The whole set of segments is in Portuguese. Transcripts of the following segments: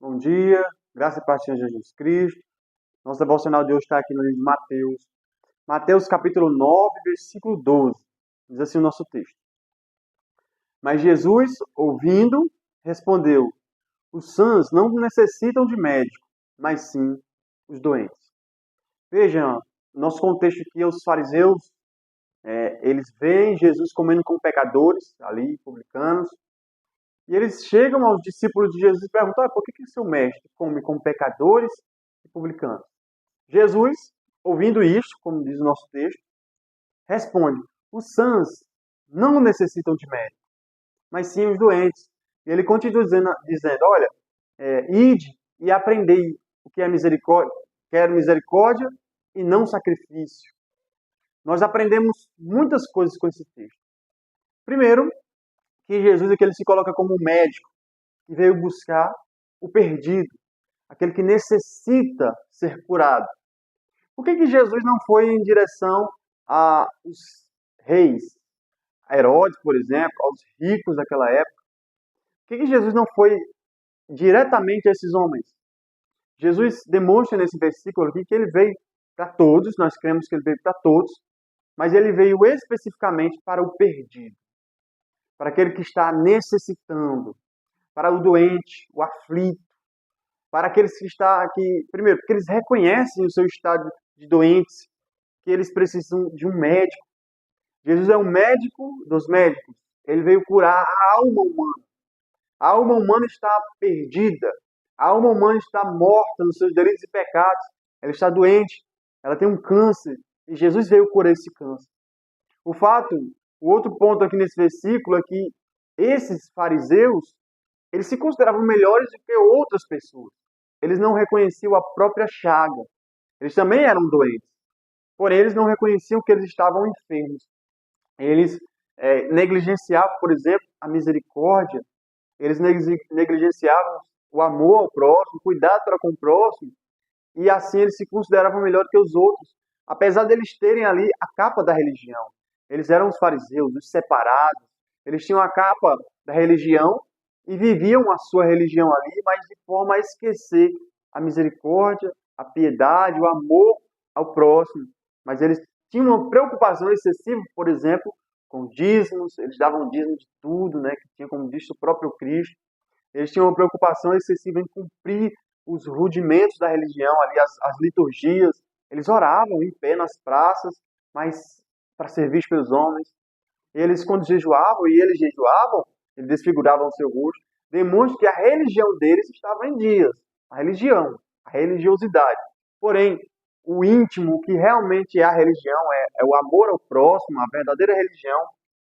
Bom dia, graça e paz do Senhor Jesus Cristo. Nosso devocional de hoje está aqui no livro de Mateus. Mateus capítulo 9, versículo 12. Diz assim o nosso texto. Mas Jesus, ouvindo, respondeu: os sãos não necessitam de médico, mas sim os doentes. Vejam, nosso contexto aqui, os fariseus, eles veem Jesus comendo com pecadores, ali, publicanos, e eles chegam aos discípulos de Jesus e perguntam: por que seu mestre come com pecadores e publicanos? Jesus, ouvindo isto, como diz o nosso texto, responde: os sãos não necessitam de médico, mas sim os doentes. E ele continua dizendo olha, ide e aprendei o que é misericórdia, quero misericórdia e não sacrifício. Nós aprendemos muitas coisas com esse texto. Primeiro, que Jesus aqui ele se coloca como um médico que veio buscar o perdido, aquele que necessita ser curado. Por que Jesus não foi em direção aos reis, a Herodes, por exemplo, aos ricos daquela época? Por que Jesus não foi diretamente a esses homens? Jesus demonstra nesse versículo aqui que ele veio para todos, nós cremos que ele veio para todos, mas ele veio especificamente para o perdido, para aquele que está necessitando, para o doente, o aflito, para aqueles que estão aqui, primeiro, porque eles reconhecem o seu estado de doentes, que eles precisam de um médico. Jesus é o médico dos médicos. Ele veio curar a alma humana. A alma humana está perdida. A alma humana está morta nos seus delitos e pecados. Ela está doente. Ela tem um câncer. E Jesus veio curar esse câncer. O outro ponto aqui nesse versículo é que esses fariseus, eles se consideravam melhores do que outras pessoas. Eles não reconheciam a própria chaga. Eles também eram doentes. Porém, eles não reconheciam que eles estavam enfermos. Eles negligenciavam, por exemplo, a misericórdia. Eles negligenciavam o amor ao próximo, o cuidado para com o próximo. E assim eles se consideravam melhor que os outros. Apesar deles terem ali a capa da religião. Eles eram os fariseus, os separados. Eles tinham a capa da religião e viviam a sua religião ali, mas de forma a esquecer a misericórdia, a piedade, o amor ao próximo. Mas eles tinham uma preocupação excessiva, por exemplo, com dízimos, eles davam dízimo de tudo, né, que tinha como disse o próprio Cristo. Eles tinham uma preocupação excessiva em cumprir os rudimentos da religião, ali as liturgias. Eles oravam em pé nas praças, mas para ser vistos pelos homens. Eles, quando jejuavam, eles desfiguravam o seu rosto, demonstra que a religião deles estava em dias. A religião, a religiosidade. Porém, o íntimo, o que realmente é a religião, é o amor ao próximo, a verdadeira religião,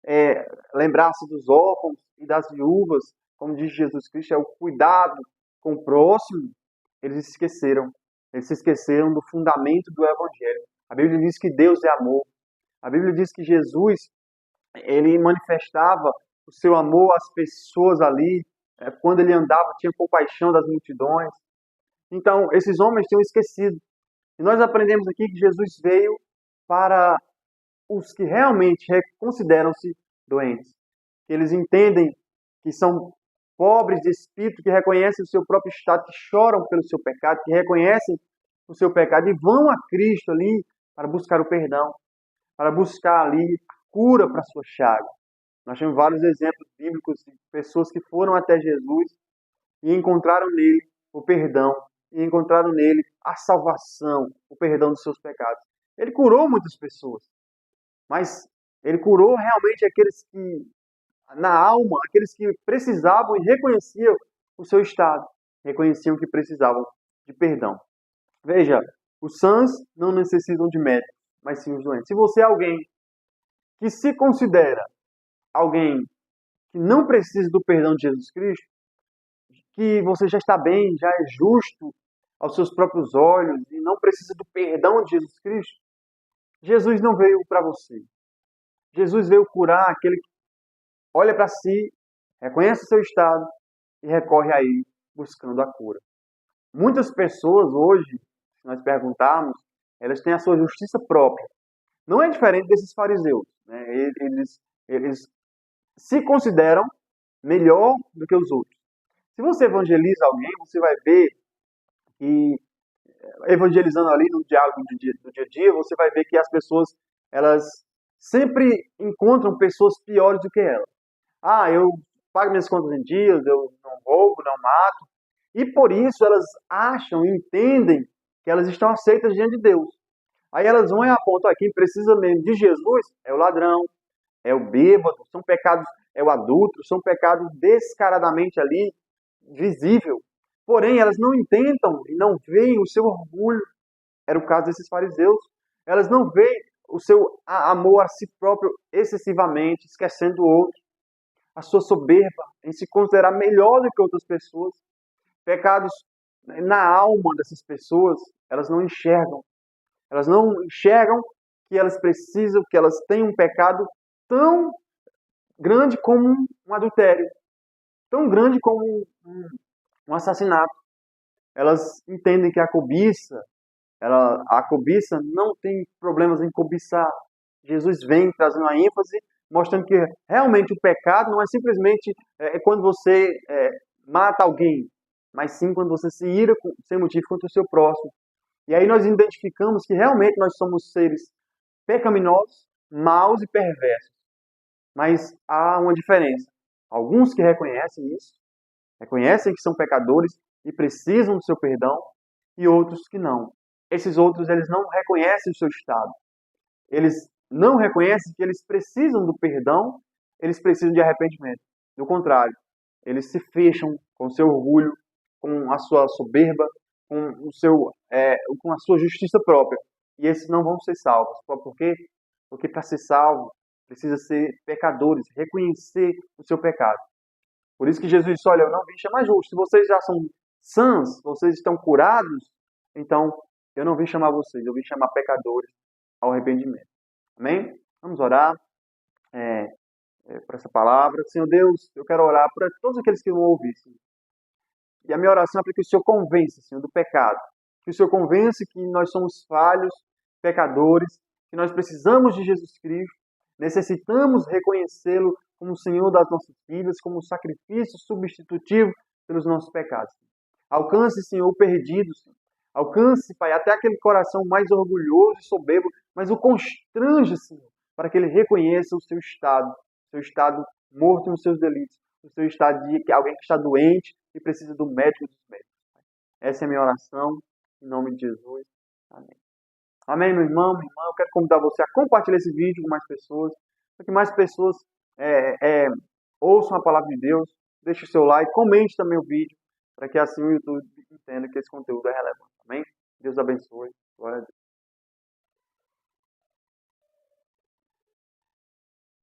é lembrar-se dos órfãos e das viúvas, como diz Jesus Cristo, é o cuidado com o próximo. Eles se esqueceram do fundamento do Evangelho. A Bíblia diz que Deus é amor. A Bíblia diz que Jesus, ele manifestava o seu amor às pessoas ali, quando ele andava, tinha compaixão das multidões. Então, esses homens tinham esquecido. E nós aprendemos aqui que Jesus veio para os que realmente consideram-se doentes. Que eles entendem que são pobres de espírito, que reconhecem o seu próprio estado, que choram pelo seu pecado, que reconhecem o seu pecado e vão a Cristo ali para buscar o perdão, para buscar ali a cura para a sua chaga. Nós temos vários exemplos bíblicos de pessoas que foram até Jesus e encontraram nele o perdão, e encontraram nele a salvação, o perdão dos seus pecados. Ele curou muitas pessoas, mas ele curou realmente aqueles que, na alma, aqueles que precisavam e reconheciam o seu estado, reconheciam que precisavam de perdão. Veja, os sãos não necessitam de médico, mas sim os doentes. Se você é alguém que se considera alguém que não precisa do perdão de Jesus Cristo, que você já está bem, já é justo aos seus próprios olhos e não precisa do perdão de Jesus Cristo, Jesus não veio para você. Jesus veio curar aquele que olha para si, reconhece o seu estado e recorre a ele buscando a cura. Muitas pessoas hoje, se nós perguntarmos, elas têm a sua justiça própria. Não é diferente desses fariseus. Né? Eles se consideram melhor do que os outros. Se você evangeliza alguém, você vai ver que, evangelizando ali no diálogo do dia a dia, você vai ver que as pessoas, elas sempre encontram pessoas piores do que elas. Ah, eu pago minhas contas em dias, eu não roubo, não mato. E por isso elas acham e entendem que elas estão aceitas diante de Deus. Aí elas vão e apontam aqui, precisa mesmo de Jesus, é o ladrão, é o bêbado, são pecados, é o adulto, são pecados descaradamente ali, visível. Porém, elas não intentam e não veem o seu orgulho. Era o caso desses fariseus. Elas não veem o seu amor a si próprio excessivamente, esquecendo o outro. A sua soberba em se considerar melhor do que outras pessoas. Pecados na alma dessas pessoas, elas não enxergam. Elas não enxergam que elas precisam, que elas têm um pecado tão grande como um adultério, tão grande como um assassinato. Elas entendem que a cobiça não tem problemas em cobiçar. Jesus vem trazendo a ênfase, mostrando que realmente o pecado não é simplesmente quando você mata alguém, mas sim quando você se ira sem motivo contra o seu próximo. E aí nós identificamos que realmente nós somos seres pecaminosos, maus e perversos. Mas há uma diferença. Alguns que reconhecem isso, reconhecem que são pecadores e precisam do seu perdão, e outros que não. Esses outros, eles não reconhecem o seu estado. Eles não reconhecem que eles precisam do perdão, eles precisam de arrependimento. Do contrário, eles se fecham com o seu orgulho, com a sua soberba, com a sua justiça própria. E esses não vão ser salvos. Por quê? Porque para ser salvo, precisa ser pecadores, reconhecer o seu pecado. Por isso que Jesus disse, olha, eu não vim chamar justos. Se vocês já são sãs, vocês estão curados, então eu não vim chamar vocês, eu vim chamar pecadores ao arrependimento. Amém? Vamos orar por essa palavra. Senhor Deus, eu quero orar por todos aqueles que vão ouvir, Senhor. E a minha oração é para que o Senhor convença, Senhor, do pecado. Que o Senhor convença que nós somos falhos, pecadores, que nós precisamos de Jesus Cristo, necessitamos reconhecê-lo como o Senhor das nossas vidas, como um sacrifício substitutivo pelos nossos pecados. Alcance, Senhor, o perdido, Senhor. Alcance, Pai, até aquele coração mais orgulhoso e soberbo, mas o constrange, Senhor, para que ele reconheça o seu estado morto nos seus delitos, o seu estado de alguém que está doente e precisa do médico dos médicos. Essa é a minha oração, em nome de Jesus. Amém. Amém, meu irmão, minha irmã. Eu quero convidar você a compartilhar esse vídeo com mais pessoas, para que mais pessoas ouçam a palavra de Deus. Deixe o seu like, comente também o vídeo, para que assim o YouTube entenda que esse conteúdo é relevante. Amém? Deus abençoe. Glória a Deus.